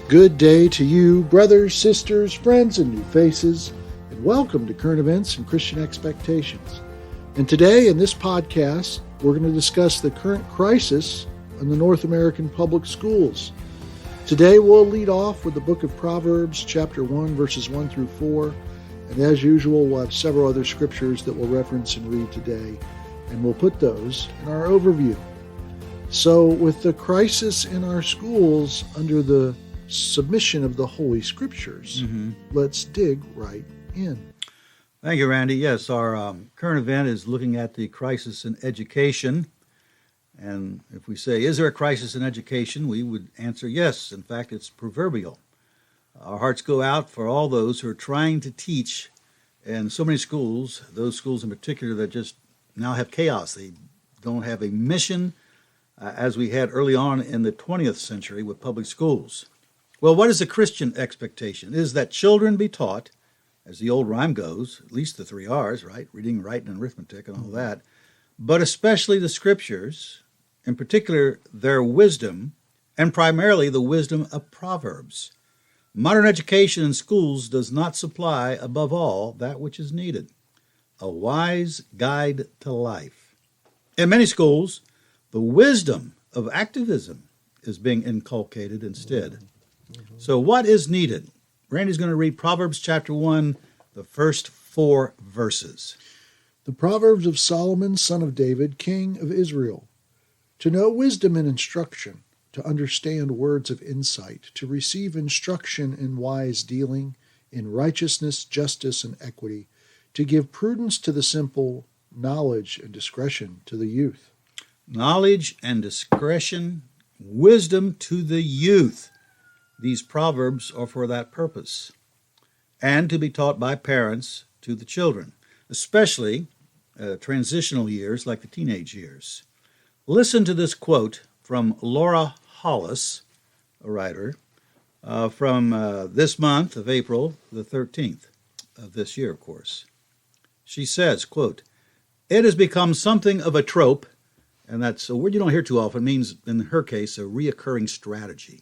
Good day to you, brothers, sisters, friends, and new faces, and welcome to Current Events and Christian Expectations. And today in this podcast, we're going to discuss the current crisis in the North American public schools. Today we'll lead off with the book of Proverbs, chapter 1, verses 1 through 4. And as usual, we'll have several other scriptures that we'll reference and read today, and we'll put those in our overview. So with the crisis in our schools under the submission of the Holy Scriptures, let's dig right in. Thank you, Randy. Yes, our current event is looking at the crisis in education. And if we say, is there a crisis in education, we would answer yes. In fact, it's proverbial. Our hearts go out for all those who are trying to teach in so many schools, those schools in particular that just now have chaos. They don't have a mission as we had early on in the 20th century with public schools. Well, what is the Christian expectation? It is that children be taught, as the old rhyme goes, at least the 3 R's, right? Reading, writing, and arithmetic and all that, but especially the Scriptures, in particular their wisdom, and primarily the wisdom of Proverbs. Modern education in schools does not supply, above all, that which is needed, a wise guide to life. In many schools, the wisdom of activism is being inculcated instead. So what is needed? Randy's going to read Proverbs chapter 1, the first 4 verses. The Proverbs of Solomon, son of David, king of Israel. To know wisdom and instruction, to understand words of insight, to receive instruction in wise dealing, in righteousness, justice, and equity, to give prudence to the simple, knowledge and discretion to the youth. Knowledge and discretion, wisdom to the youth. These proverbs are for that purpose, and to be taught by parents to the children, especially transitional years like the teenage years. Listen to this quote from Laura Hollis, a writer, from this month of April the 13th of this year, of course. She says, quote, "It has become something of a trope," and that's a word you don't hear too often. It means, in her case, a reoccurring strategy.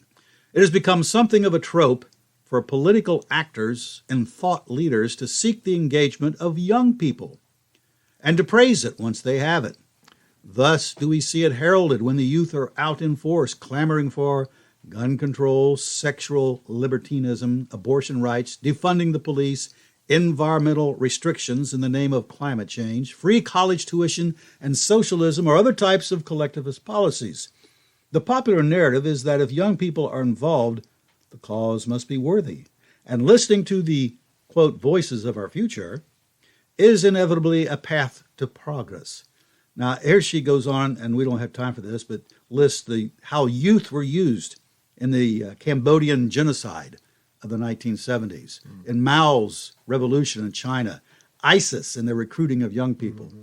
It has become something of a trope for political actors and thought leaders to seek the engagement of young people and to praise it once they have it. Thus do we see it heralded when the youth are out in force, clamoring for gun control, sexual libertinism, abortion rights, defunding the police, environmental restrictions in the name of climate change, free college tuition, and socialism or other types of collectivist policies. The popular narrative is that if young people are involved, the cause must be worthy, and listening to the, quote, voices of our future is inevitably a path to progress. Now, here she goes on, and we don't have time for this, but lists how youth were used in the Cambodian genocide of the 1970s, in Mao's revolution in China, ISIS and the recruiting of young people.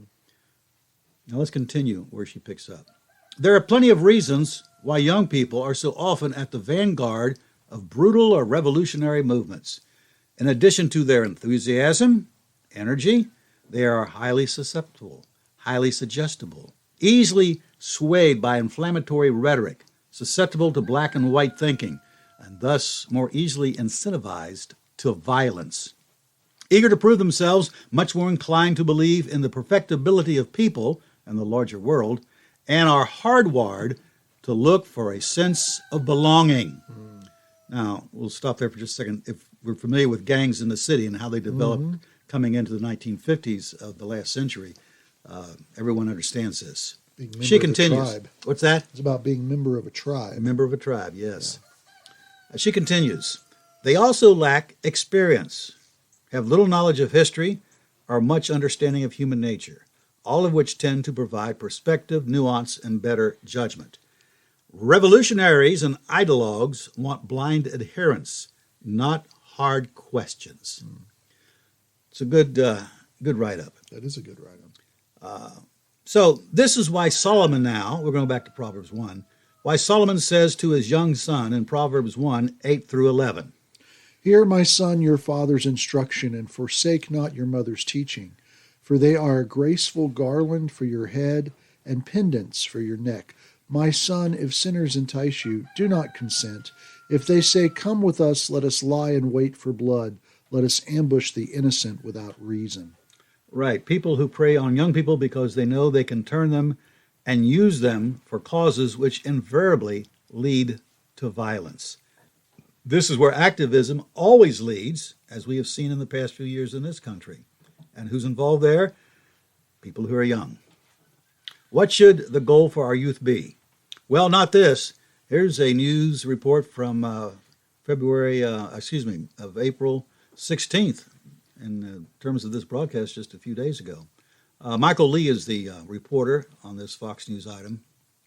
Now let's continue where she picks up. There are plenty of reasons why young people are so often at the vanguard of brutal or revolutionary movements. In addition to their enthusiasm, energy, they are highly susceptible, highly suggestible, easily swayed by inflammatory rhetoric, susceptible to black and white thinking, and thus more easily incentivized to violence. Eager to prove themselves, much more inclined to believe in the perfectibility of people and the larger world, and are hardwired to look for a sense of belonging. Now, we'll stop there for just a second. If we're familiar with gangs in the city and how they developed coming into the 1950s of the last century, everyone understands this. She continues. What's that? It's about being a member of a tribe. A member of a tribe, yes. Yeah. She continues. They also lack experience, have little knowledge of history, or much understanding of human nature, all of which tend to provide perspective, nuance, and better judgment. Revolutionaries and ideologues want blind adherence, not hard questions. It's a good write-up. That is a good write-up. So this is why Solomon now, we're going back to Proverbs 1, why Solomon says to his young son in Proverbs 1, 8 through 11, "Hear, my son, your father's instruction, and forsake not your mother's teaching, for they are a graceful garland for your head and pendants for your neck. My son, if sinners entice you, do not consent. If they say, 'Come with us, let us lie in wait for blood. Let us ambush the innocent without reason.'" Right. People who prey on young people because they know they can turn them and use them for causes which invariably lead to violence. This is where activism always leads, as we have seen in the past few years in this country. And who's involved there? People who are young. What should the goal for our youth be? Well, not this. Here's a news report from April 16th, in terms of this broadcast just a few days ago. Michael Lee is the reporter on this Fox News item.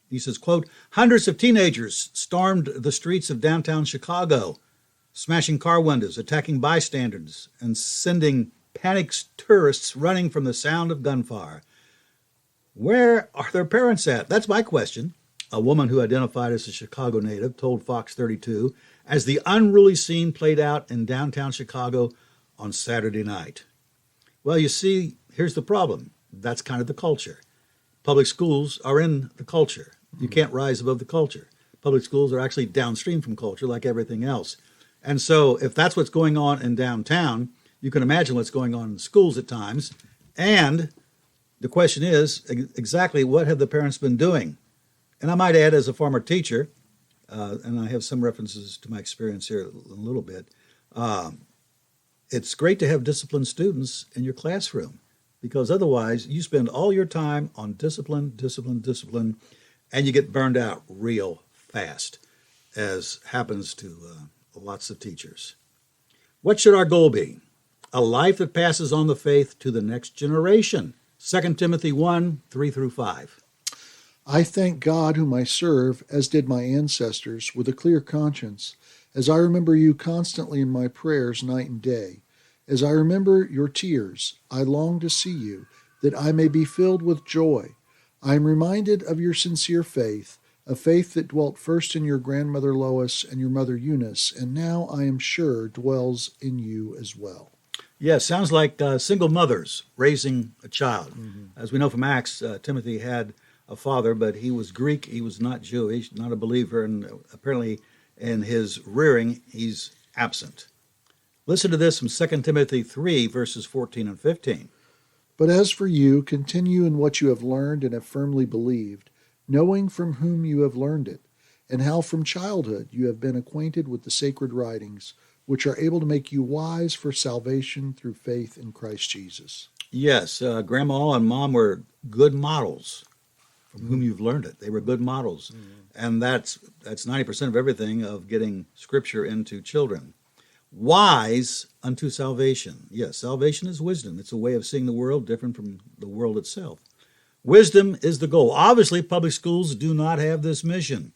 He says, quote, "Hundreds of teenagers stormed the streets of downtown Chicago, smashing car windows, attacking bystanders, and sending panicked tourists running from the sound of gunfire. Where are their parents at? That's my question." A woman who identified as a Chicago native told Fox 32 as the unruly scene played out in downtown Chicago on Saturday night. Well, you see, here's the problem. That's kind of the culture. Public schools are in the culture. You can't rise above the culture. Public schools are actually downstream from culture like everything else. And so if that's what's going on in downtown, you can imagine what's going on in schools at times. And the question is, exactly what have the parents been doing? And I might add, as a former teacher, and I have some references to my experience here a little bit, it's great to have disciplined students in your classroom, because otherwise you spend all your time on discipline, and you get burned out real fast, as happens to lots of teachers. What should our goal be? A life that passes on the faith to the next generation. 2 Timothy 1, 3 through 5. "I thank God whom I serve, as did my ancestors, with a clear conscience, as I remember you constantly in my prayers night and day. As I remember your tears, I long to see you, that I may be filled with joy. I am reminded of your sincere faith, a faith that dwelt first in your grandmother Lois and your mother Eunice, and now I am sure dwells in you as well." Yes, sounds like single mothers raising a child. As we know from Acts, Timothy had a father, but he was Greek, he was not Jewish, not a believer, and apparently in his rearing, he's absent. Listen to this from 2 Timothy 3, verses 14 and 15. "But as for you, continue in what you have learned and have firmly believed, knowing from whom you have learned it, and how from childhood you have been acquainted with the sacred writings, which are able to make you wise for salvation through faith in Christ Jesus." Yes, Grandma and Mom were good models from whom you've learned it. They were good models. And that's 90% of everything of getting Scripture into children. Wise unto salvation. Yes, salvation is wisdom. It's a way of seeing the world different from the world itself. Wisdom is the goal. Obviously, public schools do not have this mission.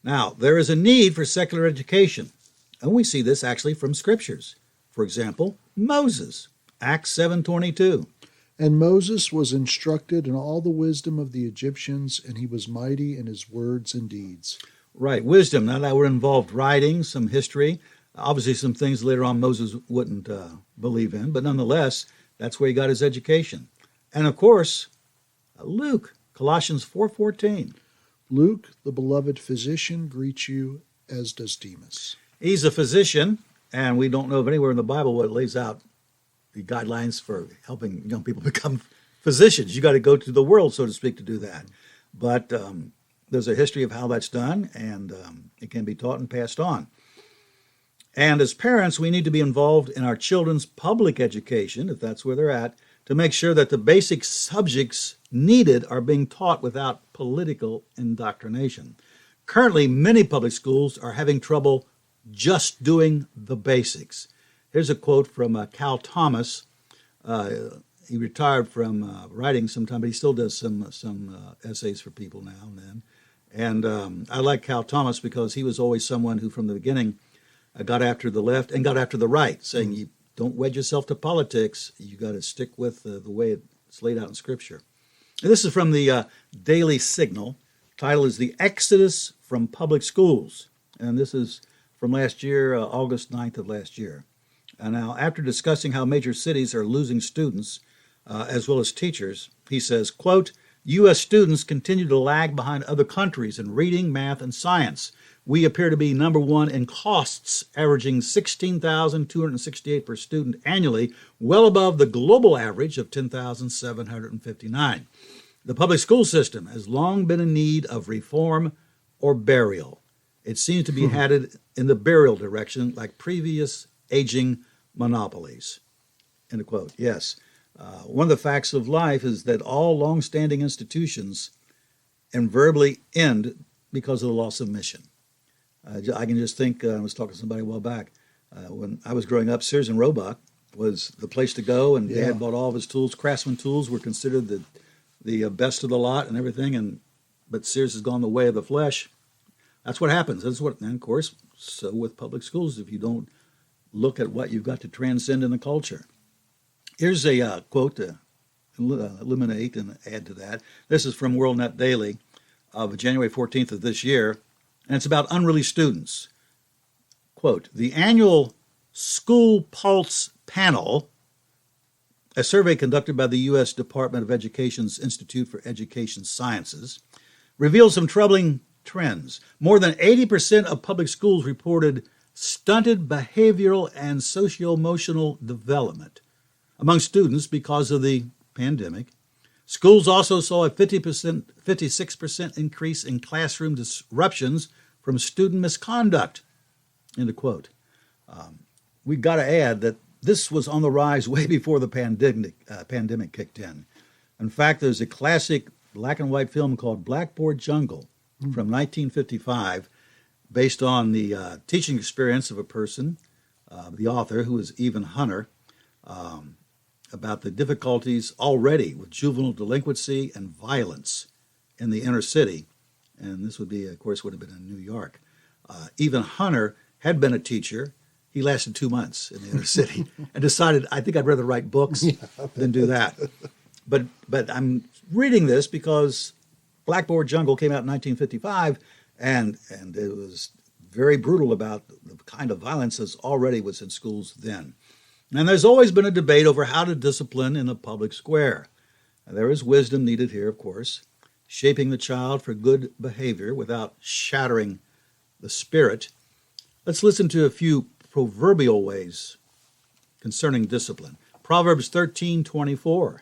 Now, there is a need for secular education, and we see this actually from Scriptures. For example, Moses, Acts 7:22. "And Moses was instructed in all the wisdom of the Egyptians, and he was mighty in his words and deeds." Right, wisdom. Now that would involve writing, some history, obviously some things later on Moses wouldn't believe in, but nonetheless, that's where he got his education. And of course, Luke, Colossians 4:14. "Luke, the beloved physician, greets you, as does Demas." He's a physician, and we don't know of anywhere in the Bible what lays out the guidelines for helping young people become physicians. You got to go to the world, so to speak, to do that. But there's a history of how that's done, and it can be taught and passed on. And as parents, we need to be involved in our children's public education, if that's where they're at, to make sure that the basic subjects needed are being taught without political indoctrination. Currently, many public schools are having trouble just doing the basics. Here's a quote from Cal Thomas. He retired from writing sometime, but he still does some essays for people now and then. And I like Cal Thomas because he was always someone who, from the beginning, got after the left and got after the right, saying you don't wed yourself to politics. You got to stick with the way it's laid out in Scripture. And this is from the Daily Signal. Title is "The Exodus from Public Schools." And this is from last year, August 9th of last year. And now, after discussing how major cities are losing students as well as teachers, he says, quote, U.S. students continue to lag behind other countries in reading, math, and science. We appear to be number one in costs, averaging $16,268 per student annually, well above the global average of $10,759. The public school system has long been in need of reform or burial. It seems to be headed in the burial direction like previous aging monopolies. End of quote. Yes. One of the facts of life is that all long-standing institutions invariably end because of the loss of mission. I can just think, I was talking to somebody a while back, when I was growing up, Sears and Roebuck was the place to go, and Dad bought all of his tools. Craftsman tools were considered the best of the lot and everything, but Sears has gone the way of the flesh. That's what happens. And of course, so with public schools, if you don't look at what you've got to transcend in the culture. Here's a quote to eliminate and add to that. This is from WorldNet Daily of January 14th of this year, and it's about unruly students. Quote, the annual School Pulse Panel, a survey conducted by the U.S. Department of Education's Institute for Education Sciences, revealed some troubling trends. More than 80% of public schools reported stunted behavioral and socio-emotional development among students because of the pandemic. Schools also saw a 56% increase in classroom disruptions from student misconduct. End of quote. We've got to add that this was on the rise way before the pandemic kicked in. In fact, there's a classic black and white film called Blackboard Jungle from 1955, based on the teaching experience of a person, the author, who is Evan Hunter, about the difficulties already with juvenile delinquency and violence in the inner city. And this would be, of course, would have been in New York. Evan Hunter had been a teacher. He lasted 2 months in the inner city and decided, I think I'd rather write books than do that. But I'm reading this because Blackboard Jungle came out in 1955, and it was very brutal about the kind of violence that already was in schools then. And there's always been a debate over how to discipline in the public square. And there is wisdom needed here, of course, shaping the child for good behavior without shattering the spirit. Let's listen to a few proverbial ways concerning discipline. Proverbs 13:24.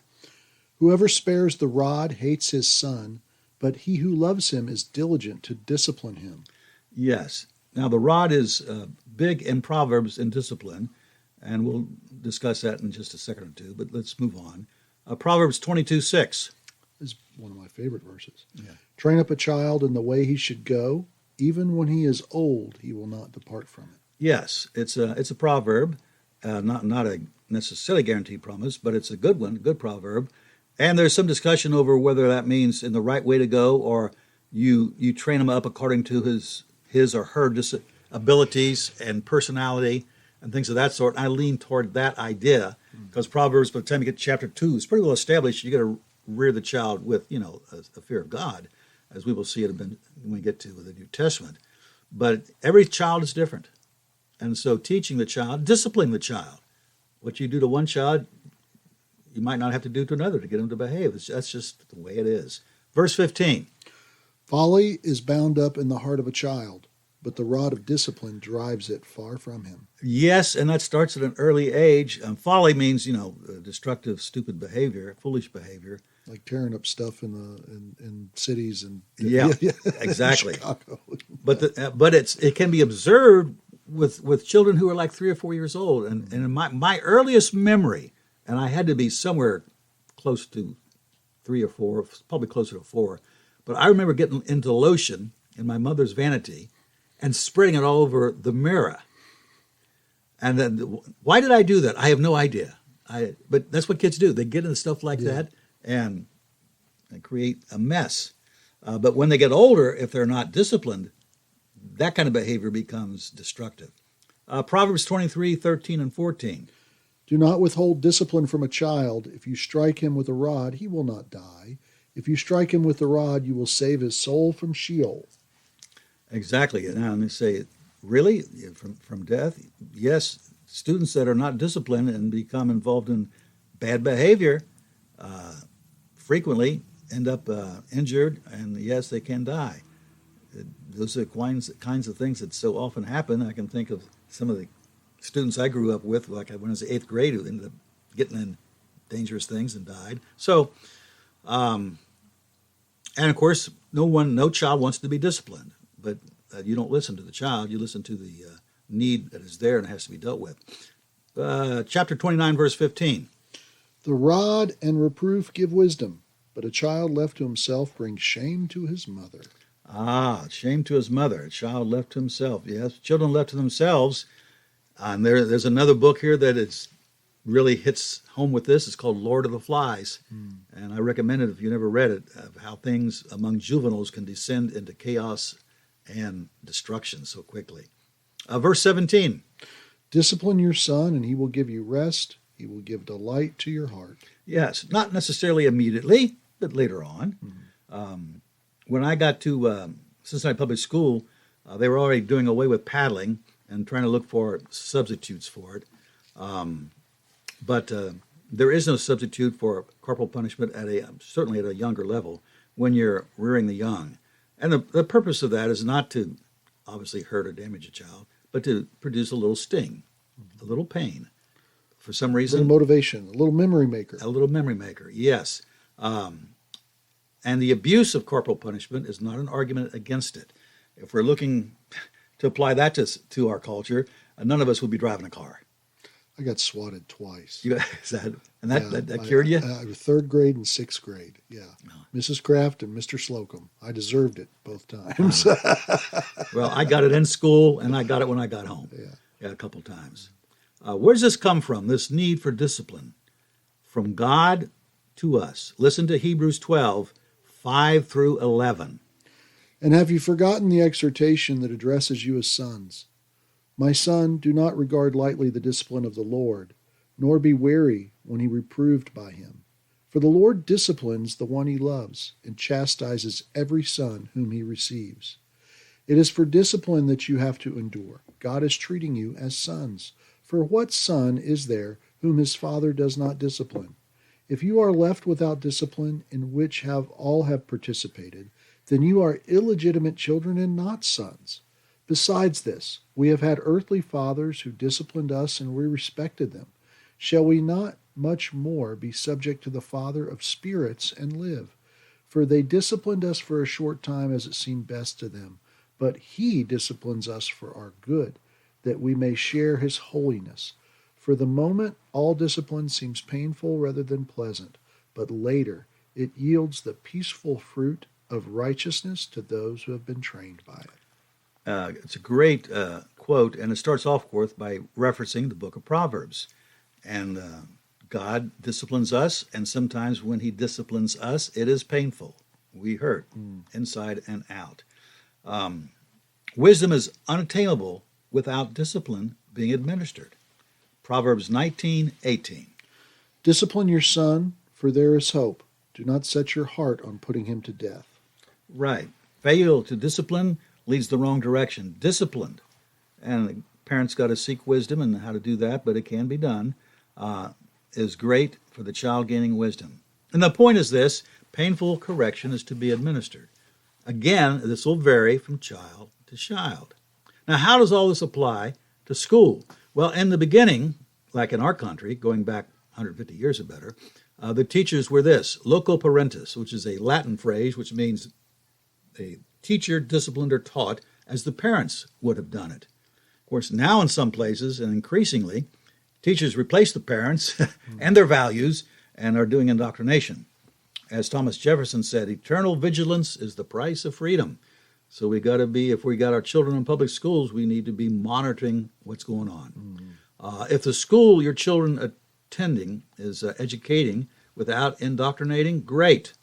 Whoever spares the rod hates his son, but he who loves him is diligent to discipline him. Yes. Now, the rod is big in Proverbs in discipline, and we'll discuss that in just a second or two, but let's move on. Proverbs 22:6. This is one of my favorite verses. Yeah. Train up a child in the way he should go. Even when he is old, he will not depart from it. Yes, it's a proverb, not a necessarily guaranteed promise, but it's a good one, good proverb. And there's some discussion over whether that means in the right way to go, or you train him up according to his or her abilities and personality and things of that sort. And I lean toward that idea because Proverbs, by the time you get to chapter 2, is pretty well established. You got to rear the child with, a fear of God, as we will see it when we get to the New Testament. But every child is different. And so teaching the child, disciplining the child. What you do to one child, you might not have to do to another to get him to behave. That's just the way it is. Verse 15. Folly is bound up in the heart of a child, but the rod of discipline drives it far from him. Yes, and that starts at an early age. Folly means, destructive, stupid behavior, foolish behavior. Like tearing up stuff in cities and Exactly. Chicago. But it can be observed with children who are like 3 or 4 years old. And in my earliest memory, and I had to be somewhere close to 3 or 4, probably closer to 4, but I remember getting into lotion in my mother's vanity and spreading it all over the mirror. And then, why did I do that? I have no idea. But that's what kids do. They get into stuff like that and create a mess. But when they get older, if they're not disciplined, that kind of behavior becomes destructive. Proverbs 23:13 and 14. Do not withhold discipline from a child. If you strike him with a rod, he will not die. If you strike him with the rod, you will save his soul from Sheol. Exactly. Now, let me say, really? From death? Yes, students that are not disciplined and become involved in bad behavior frequently end up injured, and yes, they can die. Those are kinds of things that so often happen. I can think of some of the students I grew up with, like when I was in 8th grade, who ended up getting in dangerous things and died. So, and of course, no child wants to be disciplined, but you don't listen to the child, you listen to the need that is there and it has to be dealt with. Chapter 29, verse 15. The rod and reproof give wisdom, but a child left to himself brings shame to his mother. Shame to his mother, a child left to himself. Yes, children left to themselves. And there's another book here that is really hits home with this. It's called Lord of the Flies. And I recommend it if you never read it, of how things among juveniles can descend into chaos and destruction so quickly. Verse 17. Discipline your son, and he will give you rest. He will give delight to your heart. Yes, not necessarily immediately, but later on. When I got to Cincinnati Public School, they were already doing away with paddling and trying to look for substitutes for it. But there is no substitute for corporal punishment certainly at a younger level when you're rearing the young. And the purpose of that is not to obviously hurt or damage a child, but to produce a little sting, a little pain. For some reason. A little motivation, a little memory maker. A little memory maker, yes. And the abuse of corporal punishment is not an argument against it. If we're looking to apply that to our culture, none of us would be driving a car. I got swatted twice. That cured you? 3rd grade and 6th grade, yeah. Oh. Mrs. Kraft and Mr. Slocum. I deserved it both times. Well, I got it in school, and I got it when I got home. Yeah, a couple times. Where does this come from, this need for discipline? From God to us. Listen to Hebrews 12, 5 through 11. And have you forgotten the exhortation that addresses you as sons? My son, do not regard lightly the discipline of the Lord, nor be weary when he reproved by him. For the Lord disciplines the one he loves, and chastises every son whom he receives. It is for discipline that you have to endure. God is treating you as sons. For what son is there whom his father does not discipline? If you are left without discipline, in which all have participated, then you are illegitimate children and not sons. Besides this, we have had earthly fathers who disciplined us, and we respected them. Shall we not much more be subject to the Father of spirits and live? For they disciplined us for a short time as it seemed best to them, but he disciplines us for our good, that we may share his holiness. For the moment, all discipline seems painful rather than pleasant, but later it yields the peaceful fruit of righteousness to those who have been trained by it. It's a great quote, and it starts off, of course, by referencing the book of Proverbs. And God disciplines us, and sometimes when he disciplines us, it is painful. We hurt inside and out. Wisdom is unattainable without discipline being administered. Proverbs 19:18. Discipline your son, for there is hope. Do not set your heart on putting him to death. Right. Fail to discipline leads the wrong direction. Disciplined. And the parents got to seek wisdom and how to do that, but it can be done. Is great for the child gaining wisdom. And the point is this: painful correction is to be administered. Again, this will vary from child to child. Now, how does all this apply to school? Well, in the beginning, like in our country, going back 150 years or better, the teachers were this: loco parentis, which is a Latin phrase which means a teacher disciplined or taught as the parents would have done it. Of course, now in some places, and increasingly, teachers replace the parents and their values and are doing indoctrination. As Thomas Jefferson said, eternal vigilance is the price of freedom. So we got to be, if we got our children in public schools, we need to be monitoring what's going on. If the school your children attending is educating without indoctrinating, great.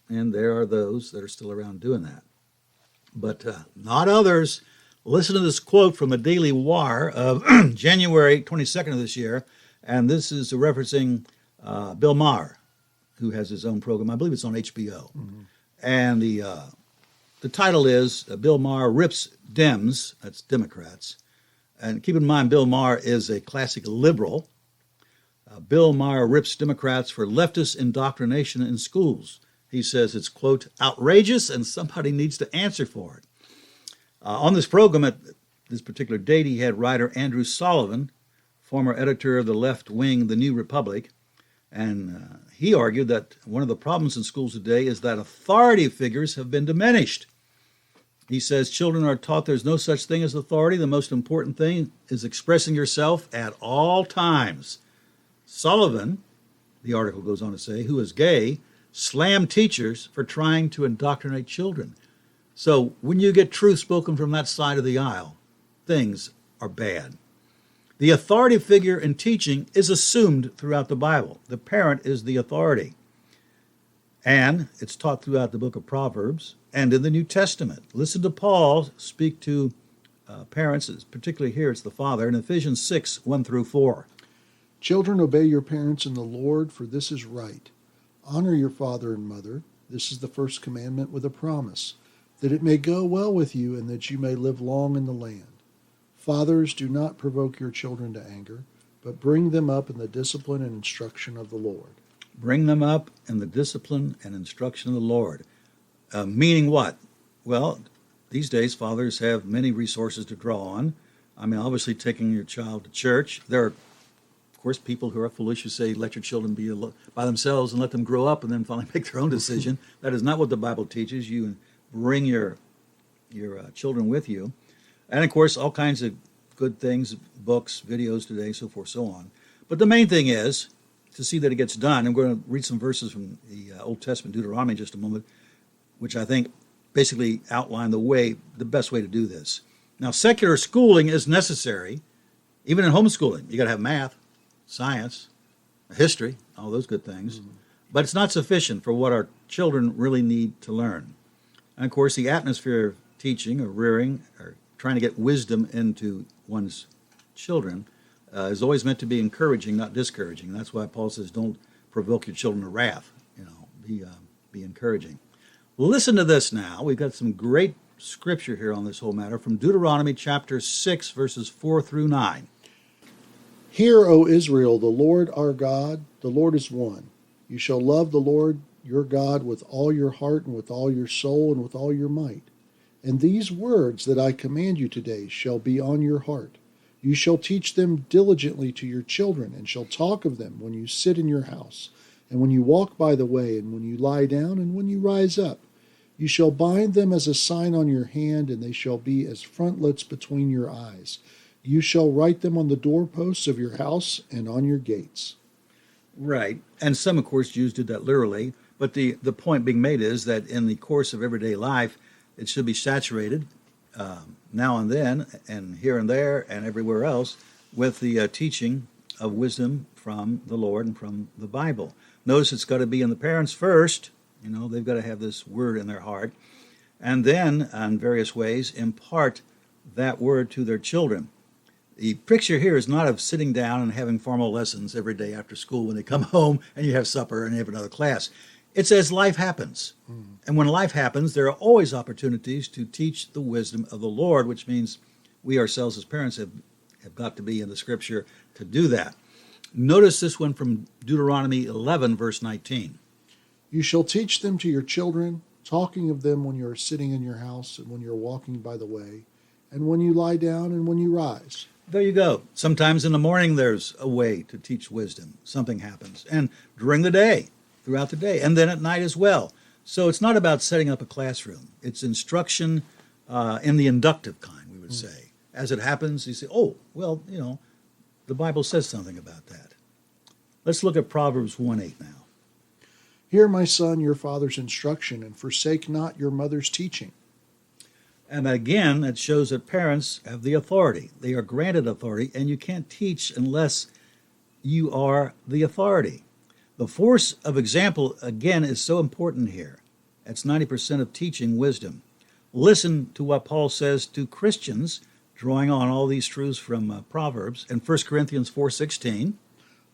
And there are those that are still around doing that. But not others. Listen to this quote from the Daily Wire of January 22nd of this year, and this is referencing Bill Maher, who has his own program. I believe it's on HBO. And the title is Bill Maher Rips Dems, that's Democrats. And keep in mind, Bill Maher is a classic liberal. Bill Maher rips Democrats for leftist indoctrination in schools. He says it's, quote, outrageous and somebody needs to answer for it. On this program at this particular date, he had writer Andrew Sullivan, former editor of the left wing The New Republic, and he argued that one of the problems in schools today is that authority figures have been diminished. He says children are taught there's no such thing as authority. The most important thing is expressing yourself at all times. Sullivan, the article goes on to say, who is gay, slammed teachers for trying to indoctrinate children. So when you get truth spoken from that side of the aisle, things are bad. The authority figure in teaching is assumed throughout the Bible. The parent is the authority. And it's taught throughout the book of Proverbs and in the New Testament. Listen to Paul speak to parents, particularly here it's the father, in Ephesians 6, 1 through 4. Children, obey your parents in the Lord, for this is right. Honor your father and mother. This is the first commandment with a promise, that it may go well with you and that you may live long in the land. Fathers, do not provoke your children to anger, but bring them up in the discipline and instruction of the Lord. Bring them up in the discipline and instruction of the Lord. Meaning what? Well, these days fathers have many resources to draw on. I mean, obviously taking your child to church. There are, of course, people who are foolish who say let your children be by themselves and let them grow up and then finally make their own decision. That is not what the Bible teaches. You bring your children with you. And, of course, all kinds of good things, books, videos today, so forth, so on. But the main thing is to see that it gets done. I'm going to read some verses from the Old Testament, Deuteronomy, in just a moment, which I think basically outline the best way to do this. Now, secular schooling is necessary, even in homeschooling. You got to have math, science, history, all those good things. Mm-hmm. But it's not sufficient for what our children really need to learn. And, of course, the atmosphere of teaching or rearing or trying to get wisdom into one's children is always meant to be encouraging, not discouraging. That's why Paul says, don't provoke your children to wrath. Be encouraging. Listen to this now. We've got some great scripture here on this whole matter from Deuteronomy chapter 6, verses 4 through 9. Hear, O Israel, the Lord our God, the Lord is one. You shall love the Lord your God with all your heart and with all your soul and with all your might. And these words that I command you today shall be on your heart. You shall teach them diligently to your children, and shall talk of them when you sit in your house, and when you walk by the way, and when you lie down, and when you rise up. You shall bind them as a sign on your hand, and they shall be as frontlets between your eyes. You shall write them on the doorposts of your house and on your gates. Right. And some, of course, Jews did that literally. But the point being made is that in the course of everyday life, it should be saturated now and then and here and there and everywhere else with the teaching of wisdom from the Lord and from the Bible. Notice it's got to be in the parents first. They've got to have this word in their heart. And then, in various ways, impart that word to their children. The picture here is not of sitting down and having formal lessons every day after school when they come home and you have supper and you have another class. It's as life happens. Mm. And when life happens, there are always opportunities to teach the wisdom of the Lord, which means we ourselves as parents have got to be in the Scripture to do that. Notice this one from Deuteronomy 11, verse 19. You shall teach them to your children, talking of them when you are sitting in your house and when you are walking by the way, and when you lie down and when you rise. There you go. Sometimes in the morning there's a way to teach wisdom. Something happens. And during the day, throughout the day, and then at night as well. So it's not about setting up a classroom. It's instruction in the inductive kind, we would say. As it happens, you say, oh, well, the Bible says something about that. Let's look at Proverbs 1:8 now. Hear, my son, your father's instruction, and forsake not your mother's teaching. And again, it shows that parents have the authority. They are granted authority, and you can't teach unless you are the authority. The force of example, again, is so important here. That's 90% of teaching wisdom. Listen to what Paul says to Christians, drawing on all these truths from Proverbs, in 1 Corinthians 4:16.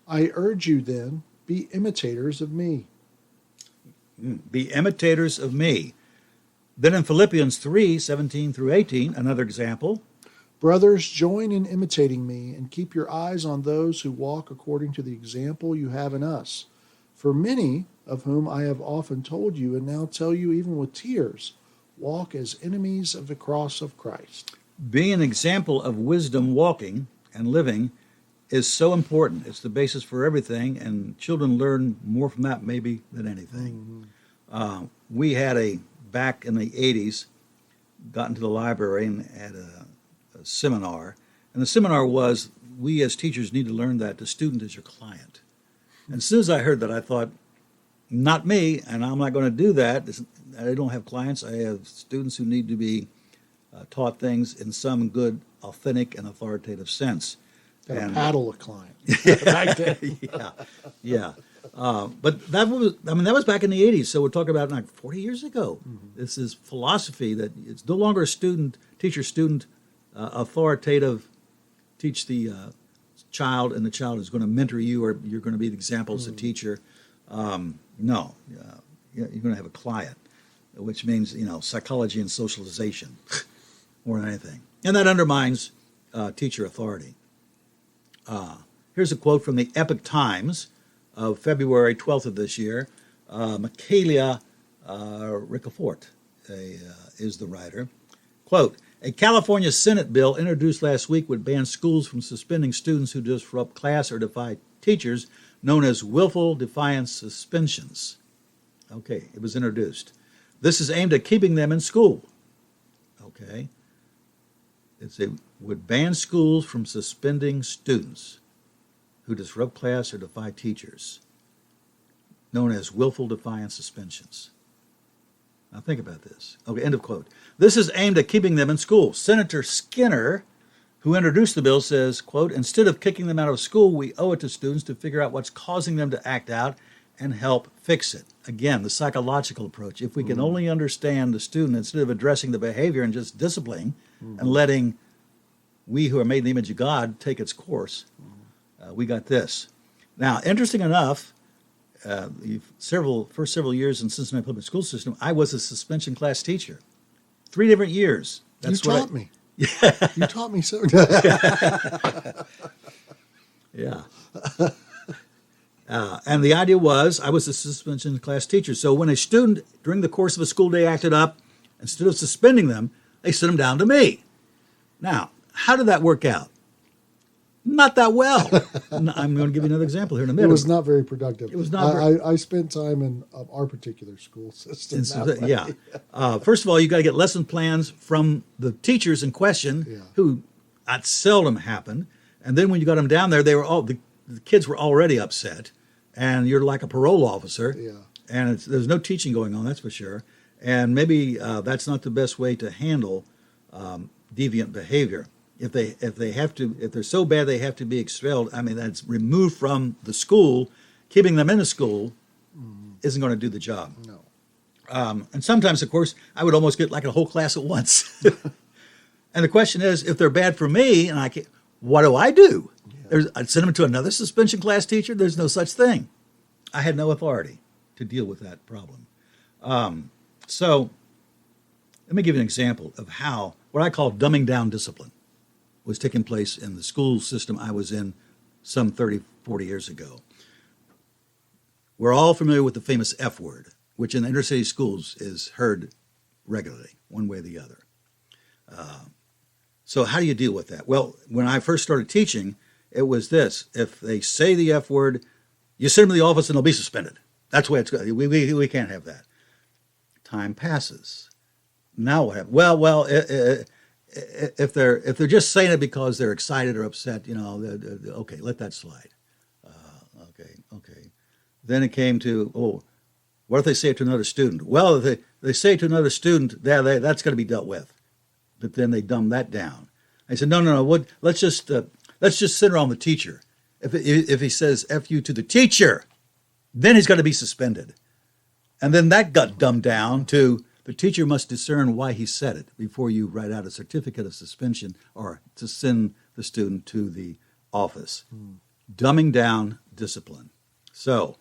I urge you then, be imitators of me. Be imitators of me. Then in Philippians 3:17 through 18, another example. Brothers, join in imitating me, and keep your eyes on those who walk according to the example you have in us. For many of whom I have often told you and now tell you even with tears, walk as enemies of the cross of Christ. Being an example of wisdom walking and living is so important. It's the basis for everything, and children learn more from that maybe than anything. We had back in the 80s, got into the library and had a seminar. And the seminar was, we as teachers need to learn that the student is your client. And as soon as I heard that, I thought, not me, and I'm not going to do that. I don't have clients. I have students who need to be taught things in some good, authentic, and authoritative sense. And paddle a client. Yeah. But that was back in the 80s, so we're talking about like 40 years ago. This is philosophy that it's no longer a teacher-student, authoritative, teach the child, and the child is going to mentor you, or you're going to be the example as a teacher. No, you're going to have a client, which means, psychology and socialization more than anything. And that undermines teacher authority. Here's a quote from the Epoch Times of February 12th of this year. Michaela Ricafort is the writer. Quote, a California Senate bill introduced last week would ban schools from suspending students who disrupt class or defy teachers, known as willful defiance suspensions. Okay, it was introduced. This is aimed at keeping them in school. Okay. It would ban schools from suspending students who disrupt class or defy teachers, known as willful defiance suspensions. Now think about this. Okay, end of quote. This is aimed at keeping them in school. Senator Skinner, who introduced the bill, says, quote, instead of kicking them out of school, we owe it to students to figure out what's causing them to act out and help fix it. Again, the psychological approach. If we can only understand the student instead of addressing the behavior and just disciplining and letting we who are made in the image of God take its course, we got this. Now, interesting enough, first several years in Cincinnati Public School System, I was a suspension class teacher. 3 different years. That's you taught me. Yeah. You taught me so. Yeah. And the idea was I was a suspension class teacher. So when a student, during the course of a school day, acted up, instead of suspending them, they sent them down to me. Now, how did that work out? Not that well. I'm going to give you another example here in a minute. It was not very productive. It was not. I spent time in our particular school system. Yeah. First of all, you got to get lesson plans from the teachers in question, who that seldom happened. And then when you got them down there, the kids were already upset, and you're like a parole officer. Yeah. And there's no teaching going on, that's for sure. And maybe that's not the best way to handle deviant behavior. If they're so bad they have to be expelled, that's removed from the school. Keeping them in the school isn't going to do the job. No. And sometimes, of course, I would almost get like a whole class at once. And the question is, if they're bad for me, and what do I do? Yeah. I'd send them to another suspension class teacher. There's no such thing. I had no authority to deal with that problem. So let me give you an example of how what I call dumbing down discipline was taking place in the school system I was in some 30, 40 years ago. We're all familiar with the famous F word, which in inner city schools is heard regularly, one way or the other. So how do you deal with that? Well, when I first started teaching, it was this. If they say the F word, you send them to the office and they'll be suspended. That's the way it's going. We can't have that. Time passes. Now what happens? Well, if they're just saying it because they're excited or upset, okay, let that slide. Okay. Then it came to, what if they say it to another student? Well, if they say it to another student, that's going to be dealt with. But then they dumb that down. I said, no. Let's just center on the teacher. If he says "F you" to the teacher, then he's got to be suspended. And then that got dumbed down to the teacher must discern why he said it before you write out a certificate of suspension or to send the student to the office. Dumbing down discipline. So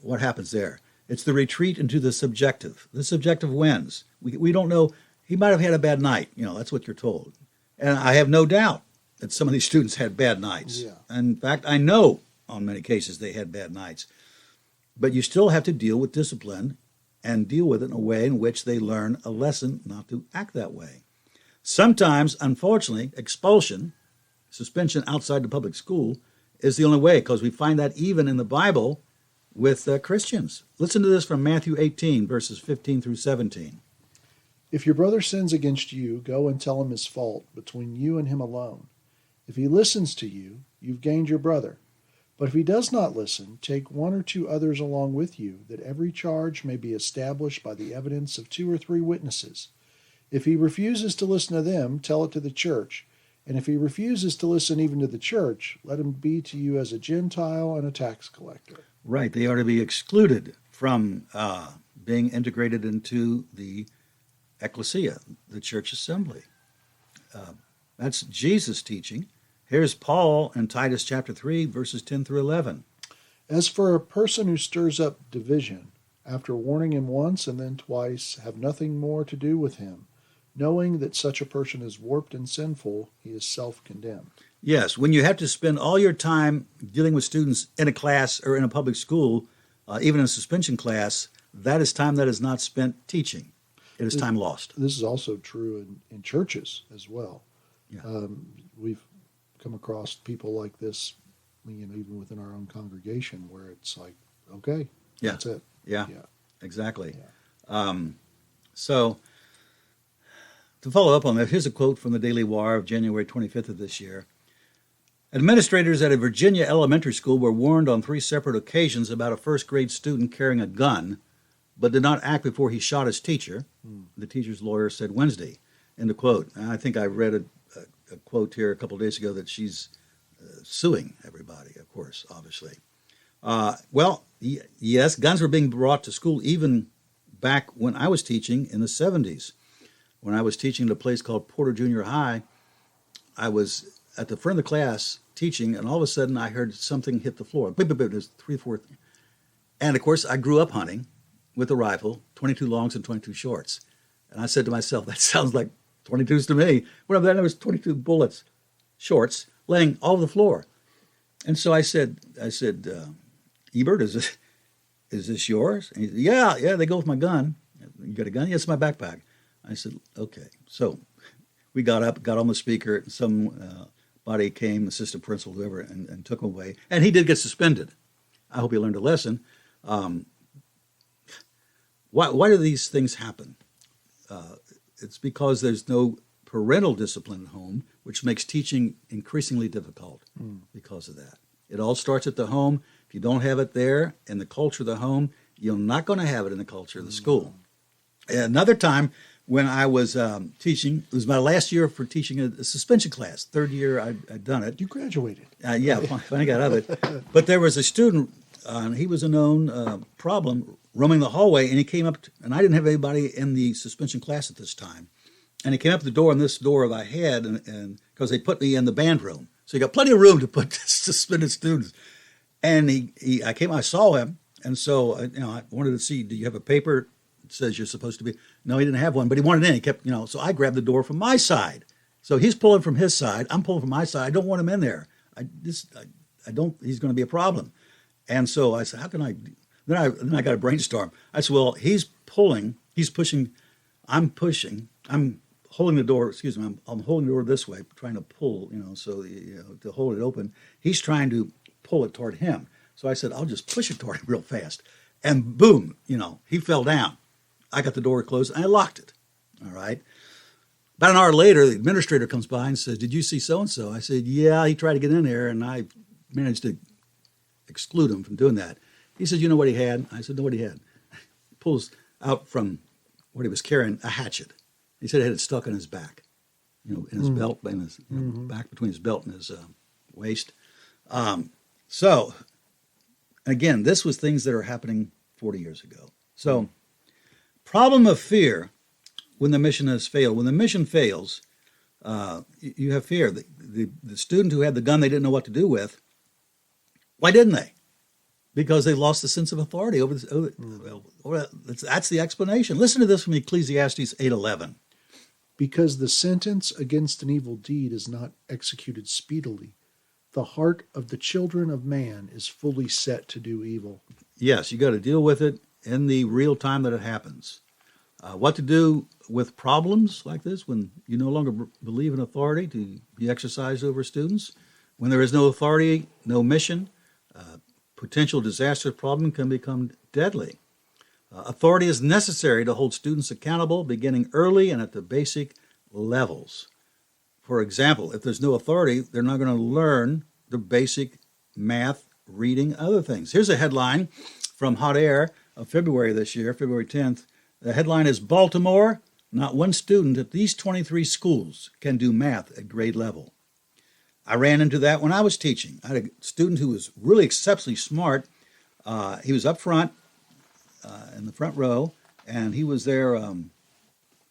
what happens there? It's the retreat into the subjective. The subjective wins. We don't know. He might have had a bad night. That's what you're told. And I have no doubt that some of these students had bad nights. Yeah. In fact, I know on many cases they had bad nights. But you still have to deal with discipline and deal with it in a way in which they learn a lesson not to act that way. Sometimes, unfortunately, expulsion, suspension outside the public school, is the only way, because we find that even in the Bible with Christians. Listen to this from Matthew 18, verses 15 through 17. If your brother sins against you, go and tell him his fault between you and him alone. If he listens to you, you've gained your brother. But if he does not listen, take one or two others along with you, that every charge may be established by the evidence of 2 or 3 witnesses. If he refuses to listen to them, tell it to the church. And if he refuses to listen even to the church, let him be to you as a Gentile and a tax collector. Right, they are to be excluded from being integrated into the ecclesia, the church assembly. That's Jesus' teaching. Here's Paul in Titus chapter 3, verses 10 through 11. As for a person who stirs up division, after warning him once and then twice, have nothing more to do with him. Knowing that such a person is warped and sinful, he is self-condemned. Yes, when you have to spend all your time dealing with students in a class or in a public school, even in a suspension class, that is time that is not spent teaching. It is time lost. This is also true in churches as well. Yeah. We've come across people like this, even within our own congregation, where it's like, okay, yeah. That's it. Yeah, exactly. Yeah. So, to follow up on that, here's a quote from the Daily Wire of January 25th of this year. Administrators at a Virginia elementary school were warned on 3 separate occasions about a first-grade student carrying a gun, but did not act before he shot his teacher. The teacher's lawyer said Wednesday. End of quote. I think I read a quote here a couple of days ago that she's suing everybody, of course, obviously. Yes, guns were being brought to school even back when I was teaching in the 70s. When I was teaching at a place called Porter Junior High, I was at the front of the class teaching, and all of a sudden I heard something hit the floor. It was 3, 4. And, of course, I grew up hunting with a rifle, 22 longs and 22 shorts. And I said to myself, that sounds like 22s to me. Well, then there was 22 bullets, shorts, laying all over the floor. And so I said, Ebert, is this yours? And he said, yeah, they go with my gun. You got a gun? Yes, my backpack. I said, okay. So we got up, got on the speaker, and somebody came, assistant principal, whoever, and took him away. And he did get suspended. I hope he learned a lesson. Why do these things happen? It's because there's no parental discipline at home, which makes teaching increasingly difficult because of that. It all starts at the home. If you don't have it there in the culture of the home, you're not going to have it in the culture of the school. Another time when I was teaching, it was my last year for teaching a suspension class. 3rd year I'd done it. You graduated. Yeah, finally got out of it. But there was a student, he was a known problem, roaming the hallway, and he came up, and I didn't have anybody in the suspension class at this time. And he came up to the door, and this door that I had, and because they put me in the band room. So you got plenty of room to put suspended students. And I saw him, and so I wanted to see, do you have a paper that says you're supposed to be? No, he didn't have one, but he wanted in. He kept, so I grabbed the door from my side. So he's pulling from his side. I'm pulling from my side. I don't want him in there. I don't. He's going to be a problem. And so I said, how can I? Then I got a brainstorm. I said, well, he's pulling. He's pushing. I'm pushing. I'm holding the door. Excuse me. I'm holding the door this way, trying to pull. To hold it open. He's trying to pull it toward him. So I said, I'll just push it toward him real fast. And boom, he fell down. I got the door closed and I locked it. All right. About an hour later, the administrator comes by and says, did you see so-and-so? I said, yeah, he tried to get in there, and I managed to exclude him from doing that. He said, you know what he had? I said, no, what he had. He pulls out from what he was carrying a hatchet. He said he had it stuck in his back, in his belt, in his back between his belt and his waist. So, again, this was things that are happening 40 years ago. So, problem of fear when the mission has failed. When the mission fails, you have fear. The student who had the gun they didn't know what to do with, why didn't they? Because they lost the sense of authority over this. That's the explanation. Listen to this from Ecclesiastes 8:11. Because the sentence against an evil deed is not executed speedily, the heart of the children of man is fully set to do evil. Yes, you got to deal with it in the real time that it happens. What to do with problems like this when you no longer believe in authority to be exercised over students, when there is no authority, no mission, potential disaster problem can become deadly. Authority is necessary to hold students accountable beginning early and at the basic levels. For example, if there's no authority, they're not going to learn the basic math, reading, other things. Here's a headline from Hot Air of February this year, February 10th. The headline is Baltimore, not one student at these 23 schools can do math at grade level. I ran into that when I was teaching. I had a student who was really exceptionally smart. He was up front, in the front row, and he was there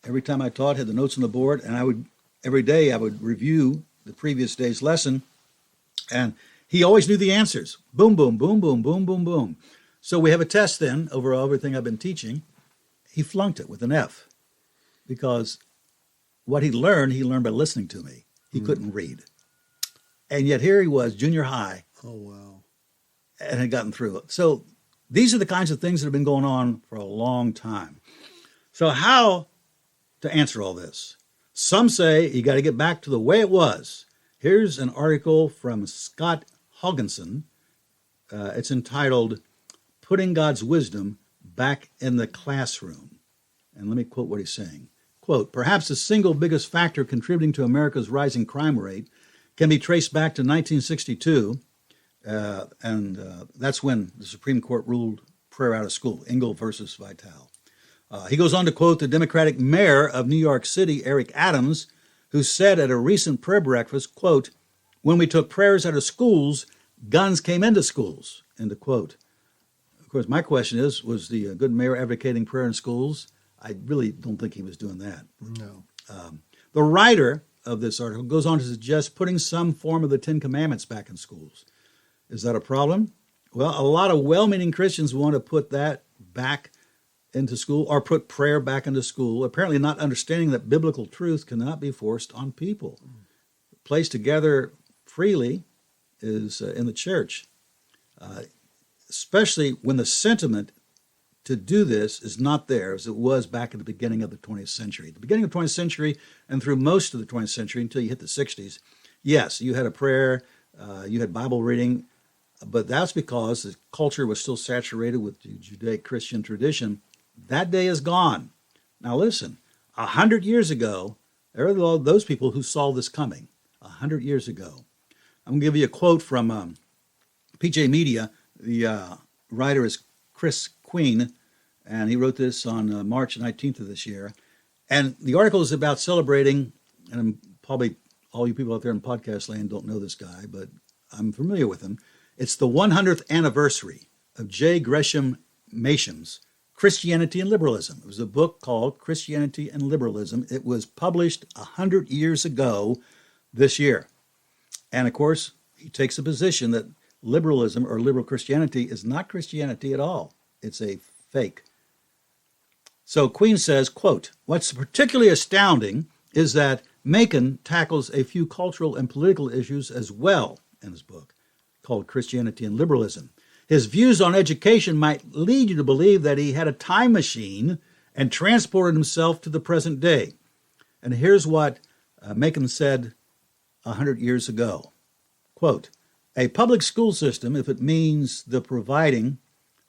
every time I taught, had the notes on the board, and every day I would review the previous day's lesson, and he always knew the answers. Boom, boom, boom, boom, boom, boom, boom. So we have a test then over everything I've been teaching. He flunked it with an F because what he learned by listening to me. He couldn't read. And yet here he was, junior high. Oh, wow. And had gotten through it. So these are the kinds of things that have been going on for a long time. So how to answer all this? Some say you got to get back to the way it was. Here's an article from Scott Hogginson. It's entitled, Putting God's Wisdom Back in the Classroom. And let me quote what he's saying. Quote, perhaps the single biggest factor contributing to America's rising crime rate can be traced back to 1962, and that's when the Supreme Court ruled prayer out of school, Engel versus Vitale. He goes on to quote the Democratic mayor of New York City, Eric Adams, who said at a recent prayer breakfast, quote, when we took prayers out of schools, guns came into schools, end of quote. Of course, my question is, was the good mayor advocating prayer in schools? I really don't think he was doing that. No. The writer of this article goes on to suggest putting some form of the Ten Commandments back in schools. Is that a problem? Well, a lot of well-meaning Christians want to put that back into school or put prayer back into school, apparently not understanding that biblical truth cannot be forced on people. Placed together freely is in the church, especially when the sentiment to do this is not there as it was back at the beginning of the 20th century. The beginning of the 20th century and through most of the 20th century until you hit the 60s, yes, you had a prayer, you had Bible reading, but that's because the culture was still saturated with the Judaic-Christian tradition. That day is gone. Now listen, 100 years ago, there were those people who saw this coming, 100 years ago. I'm going to give you a quote from PJ Media. The writer is Chris Queen, and he wrote this on March 19th of this year. And the article is about celebrating, and probably all you people out there in podcast land don't know this guy, but I'm familiar with him. It's the 100th anniversary of J. Gresham Mason's Christianity and Liberalism. It was a book called Christianity and Liberalism. It was published 100 years ago this year. And of course, he takes a position that liberalism or liberal Christianity is not Christianity at all. It's a fake. So Queen says, quote, what's particularly astounding is that Macon tackles a few cultural and political issues as well in his book called Christianity and Liberalism. His views on education might lead you to believe that he had a time machine and transported himself to the present day. And here's what Macon said 100 years ago. Quote, a public school system, if it means the providing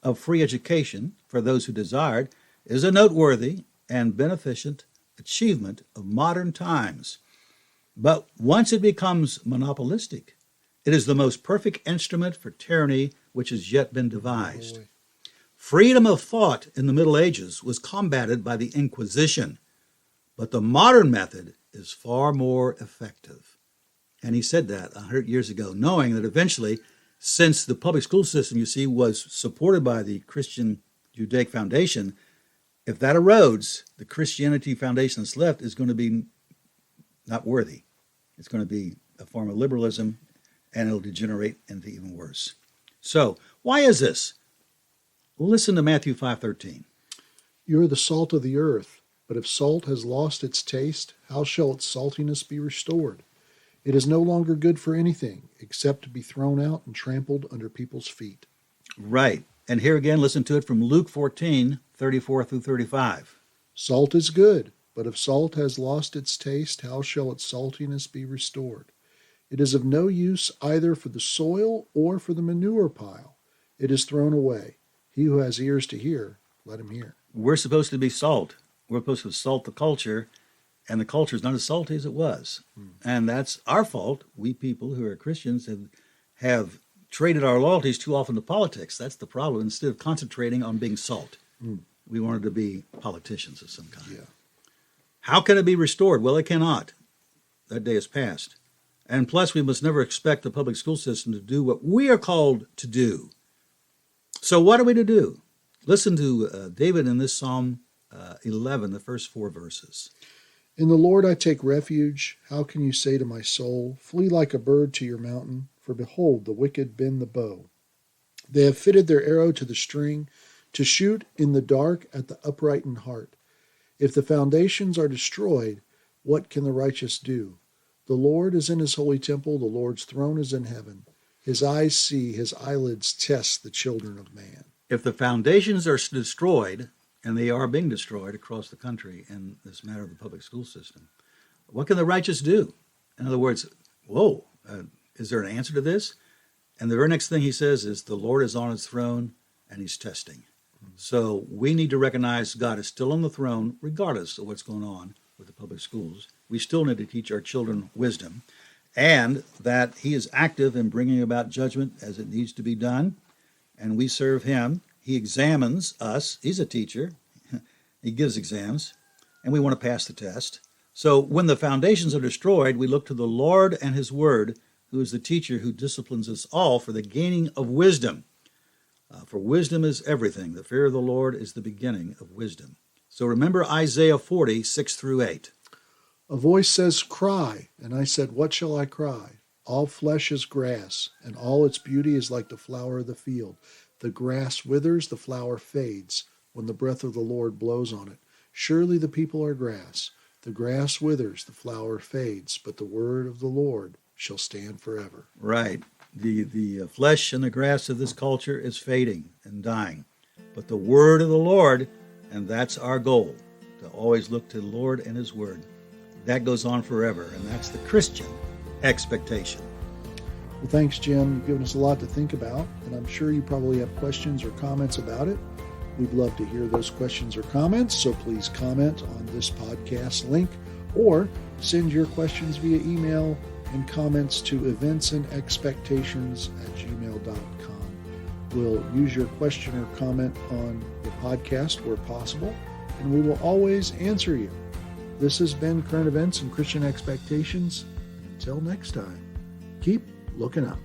of free education for those who desired, is a noteworthy and beneficent achievement of modern times. But once it becomes monopolistic, it is the most perfect instrument for tyranny which has yet been devised. Freedom of thought in the Middle Ages was combated by the Inquisition, but the modern method is far more effective. And he said that 100 years ago, knowing that eventually, since the public school system, you see, was supported by the Christian Judaic Foundation, if that erodes, the Christianity Foundation that's left is going to be not worthy. It's going to be a form of liberalism, and it'll degenerate into even worse. So, why is this? Listen to Matthew 5:13. You are the salt of the earth, but if salt has lost its taste, how shall its saltiness be restored? It is no longer good for anything except to be thrown out and trampled under people's feet. Right. And here again, listen to it from Luke 14:34 through 35. Salt is good, but if salt has lost its taste, how shall its saltiness be restored? It is of no use either for the soil or for the manure pile. It is thrown away. He who has ears to hear, let him hear. We're supposed to be salt. We're supposed to salt the culture, and the culture is not as salty as it was. And that's our fault. We people who are Christians have traded our loyalties too often to politics. That's the problem. Instead of concentrating on being salt, we wanted to be politicians of some kind. Yeah. How can it be restored? Well, it cannot. That day is past. And plus, we must never expect the public school system to do what we are called to do. So what are we to do? Listen to David in this Psalm 11, the first 4 verses. In the Lord I take refuge. How can you say to my soul, flee like a bird to your mountain? For behold, the wicked bend the bow. They have fitted their arrow to the string, to shoot in the dark at the upright in heart. If the foundations are destroyed, what can the righteous do? The Lord is in his holy temple. The Lord's throne is in heaven. His eyes see, his eyelids test the children of man. If the foundations are destroyed, and they are being destroyed across the country in this matter of the public school system, what can the righteous do? In other words, is there an answer to this? And the very next thing he says is, the Lord is on his throne, and he's testing. So we need to recognize God is still on the throne, regardless of what's going on with the public schools. We still need to teach our children wisdom, and that he is active in bringing about judgment as it needs to be done, and we serve him. He examines us. He's a teacher. He gives exams, and we want to pass the test. So when the foundations are destroyed, we look to the Lord and his word, who is the teacher who disciplines us all for the gaining of wisdom. For wisdom is everything. The fear of the Lord is the beginning of wisdom. So remember Isaiah 40, 6 through 8. A voice says, cry. And I said, what shall I cry? All flesh is grass, and all its beauty is like the flower of the field. The grass withers, the flower fades, when the breath of the Lord blows on it. Surely the people are grass. The grass withers, the flower fades, but the word of the Lord shall stand forever. Right. The flesh and the grass of this culture is fading and dying. But the word of the Lord, and that's our goal, to always look to the Lord and his word. That goes on forever, and that's the Christian expectation. Well, thanks, Jim. You've given us a lot to think about, and I'm sure you probably have questions or comments about it. We'd love to hear those questions or comments, so please comment on this podcast link or send your questions via email and comments to eventsandexpectations@gmail.com. We'll use your question or comment on the podcast where possible, and we will always answer you. This has been Current Events and Christian Expectations. Until next time, keep looking up.